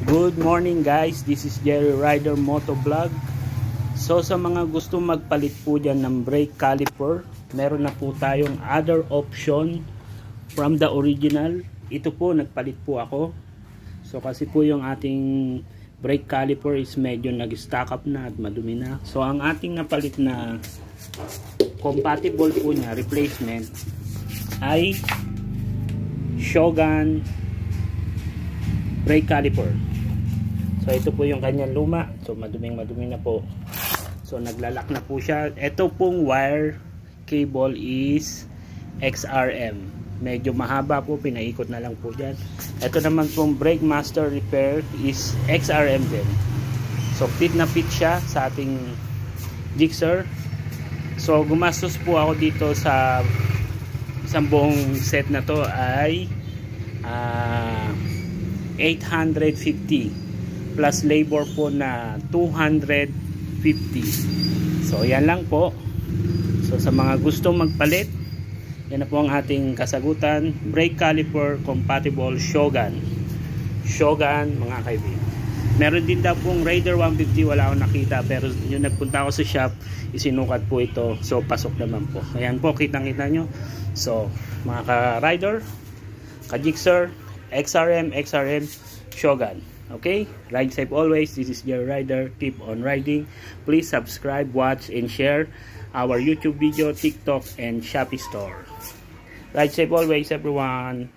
Good morning guys, this is Jerry Rider Moto Vlog. So sa mga gusto magpalit po dyan ng brake caliper, meron na po tayong other option from the original. Ito po, nagpalit po ako. So kasi po yung ating brake caliper is medyo nag-stack up na at madumi na. So ang ating napalit na compatible po niya, replacement, ay Shogun brake caliper. So ito po yung kanyang luma. So madumi na po. So naglalak na po siya. Ito pong wire cable is XRM. Medyo mahaba po, pinaikot na lang po dyan. Ito naman pong brake master repair is XRM din. So fit na fit siya sa ating Gixxer. So gumastos po ako dito sa isang buong set na to ay 850 plus labor po na 250. So yan lang po. So sa mga gusto magpalit, yan na po ang ating kasagutan. Brake caliper compatible Shogun mga kaibigan. Meron din daw pong Raider 150, wala akong nakita, pero yung nagpunta ako sa shop, isinukat po ito. So pasok naman po. Ayan po, kitang-kita nyo. So mga ka-rider, ka-Gixxer, XRM, Shogun. Okay, ride safe always. This is your rider. Keep on riding. Please subscribe, watch, and share our YouTube video, TikTok, and Shopee store. Ride safe always, everyone.